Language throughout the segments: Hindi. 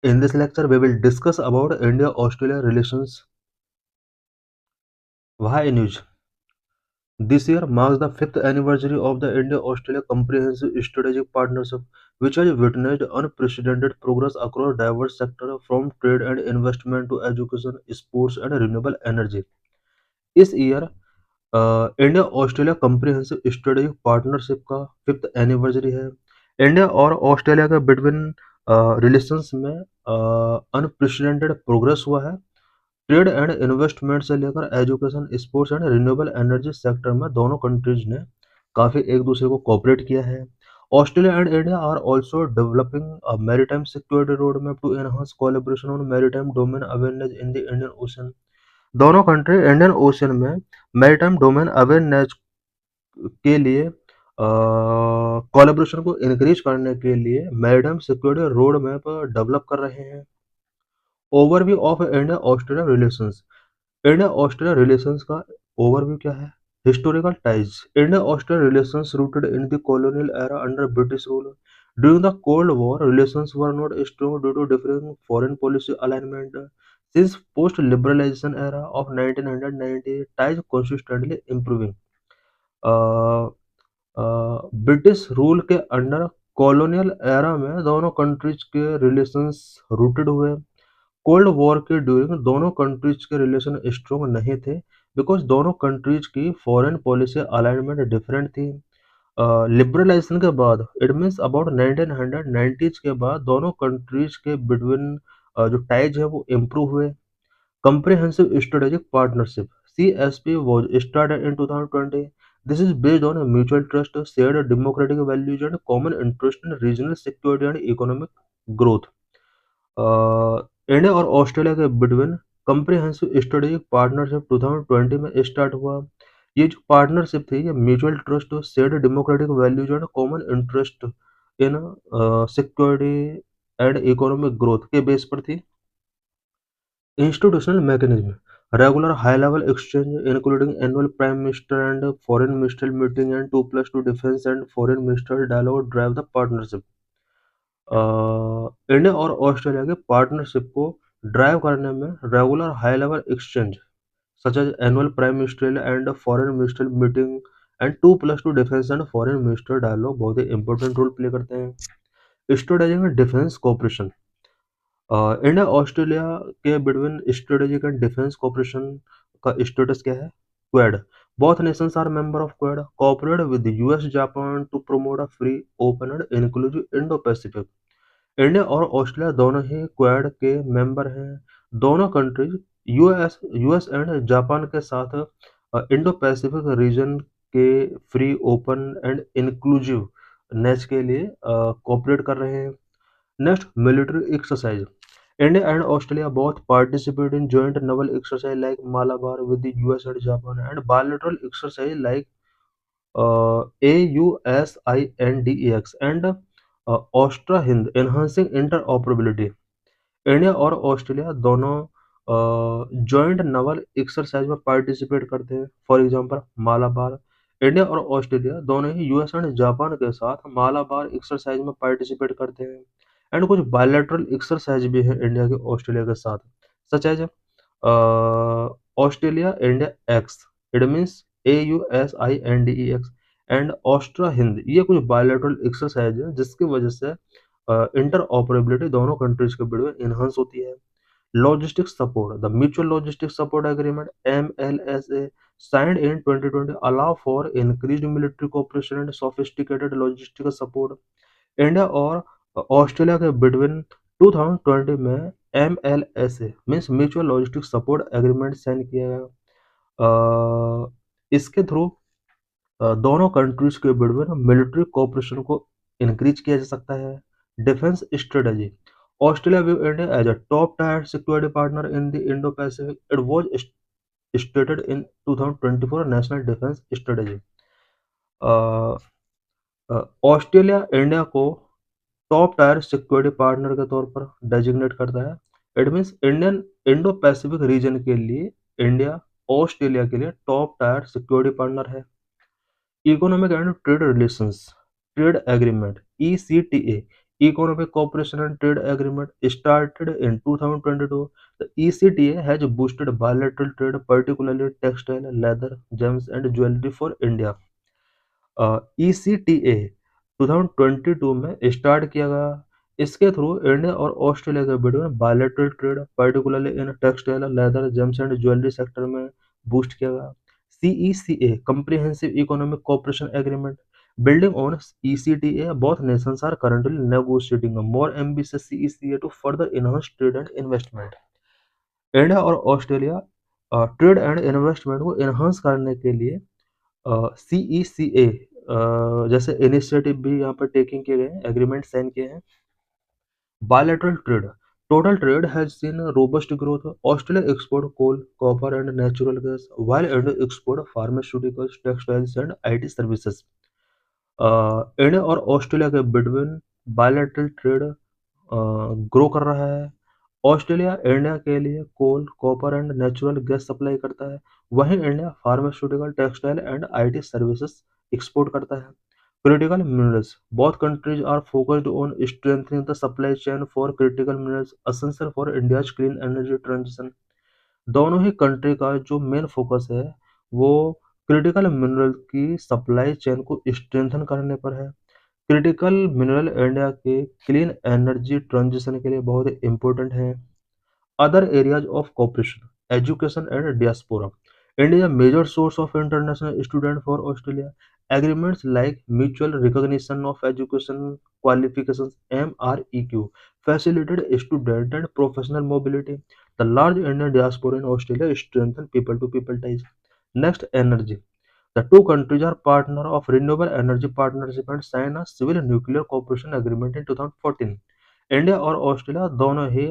In this lecture, we will discuss about India-Australia relations. Why news? This year marks the fifth anniversary of the India-Australia Comprehensive Strategic Partnership, which has witnessed unprecedented progress across diverse sectors from trade and investment to education, sports, and renewable energy. इस year India Australia comprehensive strategic partnership का फिफ्थ एनिवर्सरी है। इंडिया और ऑस्ट्रेलिया के बिटवीन रिलेशंस में अनप्रेसिडेंटेड प्रोग्रेस हुआ है। ट्रेड एंड इन्वेस्टमेंट से लेकर education, sports and renewable energy sector में दोनों कंट्रीज ने काफ़ी एक दूसरे को कोऑपरेट किया है। Australia and India are also developing a maritime security road map to enhance collaboration on maritime domain awareness in the Indian Ocean. दोनों कंट्री इंडियन ओशन में मैरीटाइम डोमेन अवेयरनेस के लिए कोलैबोरेशन को इंक्रीज करने के लिए maritime security road map develop कर रहे हैं। Overview of India Australia relations. India Australia relations का ओवरव्यू क्या है? Historical ties. India Australia relations rooted in the colonial era under British rule. During the Cold War, relations were not strong due to differing foreign policy alignment. Since post-liberalization era of 1990, ties consistently improving. British rule के अंडर कॉलोनियल एरा में दोनों कंट्रीज के रिलेशंस रूटेड हुए। कोल्ड वॉर के ड्यूरिंग दोनों कंट्रीज के रिलेशन स्ट्रॉन्ग नहीं थे बिकॉज दोनों कंट्रीज की फॉरेन पॉलिसी अलाइनमेंट डिफरेंट थी। लिबरलाइजेशन के बाद इट मीन्स अबाउट 1990s के बाद दोनों कंट्रीज के बिटवीन जो टाइज है वो इम्प्रूव हुए। Comprehensive Strategic Partnership (CSP) was started in 2020. This is based on a mutual trust, shared democratic values, and common interest in regional security and economic growth. India और ऑस्ट्रेलिया के बिटवीन कम्प्रिहेंसिव स्ट्रेटेजिक पार्टनरशिप 2020 में स्टार्ट हुआ। ये जो पार्टनरशिप थी ये mutual trust, shared democratic values and common interest in security and economic growth के बेस पर थी। Institutional mechanism: regular high-level exchange, including annual Prime Minister and Foreign Ministerial meeting and 2+2 defense and foreign ministerial dialogue drive the partnership. India और ऑस्ट्रेलिया के पार्टनरशिप को ड्राइव करने में regular high level exchange such as annual prime ministerial and foreign ministerial meeting and 2+2 defence and foreign ministerial dialogue बहुत ही इंपॉर्टेंट रोल प्ले करते हैं। Strategic defence cooperation. India Australia के between strategic and defence cooperation का स्टेटस क्या है? Quad. Both nations are member of Quad, cooperate with US Japan to promote a free, open and inclusive Indo Pacific. India और ऑस्ट्रेलिया दोनों ही क्वाड के मेंबर हैं। दोनों कंट्रीज यूएस एंड जापान के साथ इंडो पैसिफिक रीजन के फ्री, ओपन एंड इंक्लूसिव नेच के लिए कोऑपरेट कर रहे हैं। Next, military exercise. India and Australia both participate in joint naval exercise like Malabar with the US and Japan and bilateral exercise like AUSINDEX and Austra Hind, enhancing interoperability. India और ऑस्ट्रेलिया दोनों जॉइंट नवल एक्सरसाइज में पार्टिसिपेट करते हैं। For example Malabar. इंडिया और ऑस्ट्रेलिया दोनों ही यूएस एंड जापान के साथ मालाबार एक्सरसाइज में पार्टिसिपेट करते हैं। एंड कुछ बायलैटरल एक्सरसाइज भी है इंडिया के ऑस्ट्रेलिया के साथ, such as Australia India ex, it means AUSINDEX and Austra Hind. ये कुछ बायलैटरल एक्सरसाइज है जिसकी वजह से इंटर ऑपरेबिलिटी दोनों कंट्रीज के बीच में इनहांस होती है। Logistic support. The mutual logistic support agreement MLSA signed in 2020 allow for increased military cooperation and sophisticated logistical support. India और ऑस्ट्रेलिया के बिटवीन 2020 में MLSA means mutual logistic support agreement sign किया गया। इसके थ्रू दोनों कंट्रीज के बिटवीन मिलिट्री कोऑपरेशन को इंक्रीज किया जा सकता है। Defence strategy. Australia view India as a top tier security partner in the Indo Pacific. It was stated in 2024 national defence strategy. Australia India को टॉप टायर सिक्योरिटी पार्टनर के तौर पर डेजिग्नेट करता है। It means Indian Indo Pacific region के लिए इंडिया ऑस्ट्रेलिया के लिए टॉप टायर सिक्योरिटी पार्टनर है। Economic and trade relations trade agreement ECTA Economic Cooperation and Trade Agreement started in 2022. The ECTA has boosted bilateral trade, particularly textile, leather, gems, and jewelry for India. ECTA 2022 में स्टार्ट किया गया। इसके थ्रू इंडिया और ऑस्ट्रेलिया के बीच में bilateral trade, particularly in textile, leather, James and jewellery sector में बूस्ट किया गया। CECA Comprehensive Economic Cooperation Agreement, building on ECTA, both nations are currently negotiating a more ambitious CECA to further enhance trade and investment. India और ऑस्ट्रेलिया ट्रेड एंड इन्वेस्टमेंट को इन्हांस करने के लिए CECA जैसे इनिशिएटिव भी यहाँ पर टेकिंग किए गए हैं, एग्रीमेंट साइन किए हैं। Bilateral trade. Total trade has seen a robust growth. Australia export coal, copper, and natural gas, while India export pharmaceuticals, textiles, and IT services. India और ऑस्ट्रेलिया के बिटवीन बायलैटरल ट्रेड ग्रो कर रहा है। ऑस्ट्रेलिया इंडिया के लिए coal, copper and natural gas supply करता है, वहीं India pharmaceutical, textile and IT services export करता है। Critical minerals, both countries are focused on strengthening the supply chain for critical minerals essential for India's clean energy transition. दोनों ही कंट्री का जो मेन फोकस है वो क्रिटिकल मिनरल की सप्लाई चेन को स्ट्रेंथन करने पर है। क्रिटिकल मिनरल इंडिया के क्लीन एनर्जी ट्रांजिशन के लिए बहुत इंपॉर्टेंट है। Other areas of cooperation: education and diaspora. India is a major source of international students for Australia. Agreements like mutual recognition of education qualifications (MREQ) facilitate student and professional mobility. The large Indian diaspora in Australia strengthen people-to-people ties. Next, energy. The two countries are partner of renewable energy partnership and sign a civil nuclear cooperation agreement in 2014. India और ऑस्ट्रेलिया दोनों ही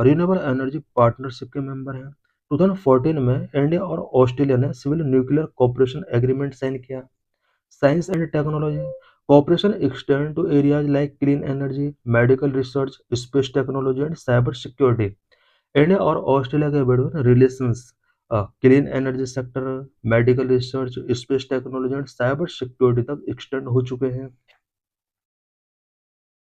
रिन्यूएबल एनर्जी पार्टनरशिप के मेंबर हैं। 2014 में इंडिया और ऑस्ट्रेलिया ने civil nuclear cooperation agreement sign किया। Science and technology cooperation extend to areas like clean energy, medical research, space technology and cyber security. India और ऑस्ट्रेलिया के बीच relations clean energy sector, medical research, space technology and cyber security तक एक्सटेंड हो चुके हैं।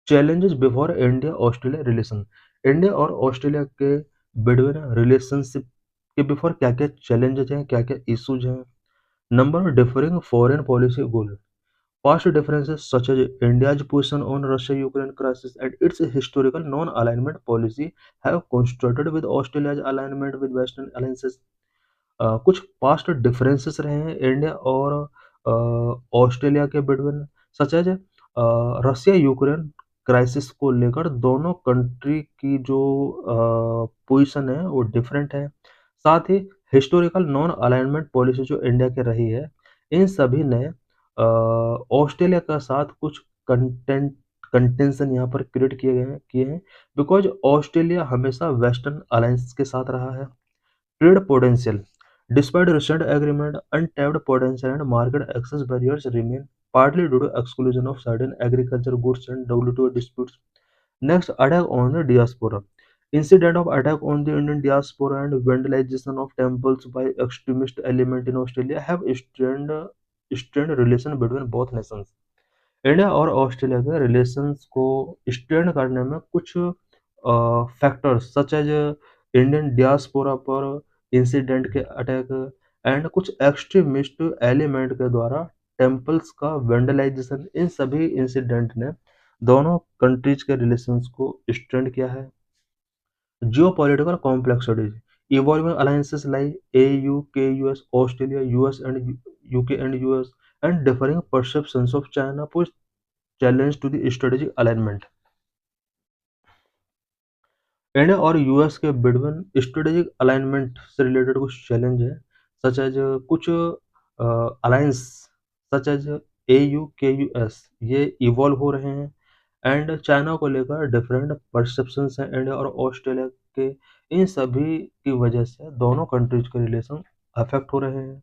Challenges before India Australia relation. India और ऑस्ट्रेलिया के बिटवीन रिलेशनशिप के बिफोर क्या क्या चैलेंजेस हैं, क्या क्या इश्यूज हैं। Number differing foreign policy goal. Past differences such as India's position on Russia-Ukraine crisis and its historical non-alignment policy have contrasted with Australia's alignment with Western alliances. कुछ पास्ट डिफरेंसेस रहे हैं इंडिया और ऑस्ट्रेलिया के between, such as Russia Ukraine crisis को लेकर दोनों कंट्री की जो पोजीशन है वो डिफरेंट है। साथ ही हिस्टोरिकल नॉन अलाइनमेंट पॉलिसी जो इंडिया की रही है, इन सभी ने ऑस्ट्रेलिया का साथ कुछ कंटेंशन यहाँ पर क्रिएट किए हैं बिकॉज ऑस्ट्रेलिया हमेशा वेस्टर्न अलायंस के साथ रहा है। Trade potential, despite recent agreement, untapped potential and market access barriers remain, partly due to exclusion of certain agriculture goods and WTO disputes. Next, attack on the diaspora. Incident of attack on the Indian diaspora and vandalization of temples by extremist element in Australia have strained relation between both nations. India और ऑस्ट्रेलिया के रिलेशंस को स्ट्रेन करने में कुछ factors such as Indian diaspora पर इंसिडेंट के अटैक एंड कुछ एक्सट्रीमिस्ट एलिमेंट के द्वारा टेम्पल्स का वेंडलाइजेशन, इन सभी इंसिडेंट ने दोनों कंट्रीज के रिलेशंस को स्ट्रेन किया है। Geopolitical complexities, evolving alliances like AU, KUS, Australia, US and UK and US, and differing perceptions of China pose challenge to the strategic alignment. India और यूएस के बिटवीन स्ट्रेटेजिक अलाइनमेंट से रिलेटेड कुछ चैलेंज है, सच एज कुछ alliance such as AU, KUS ये इवॉल्व हो रहे हैं एंड चाइना को लेकर डिफरेंट परसेप्शंस हैं इंडिया और ऑस्ट्रेलिया के। इन सभी की वजह से दोनों कंट्रीज के रिलेशन अफेक्ट हो रहे हैं।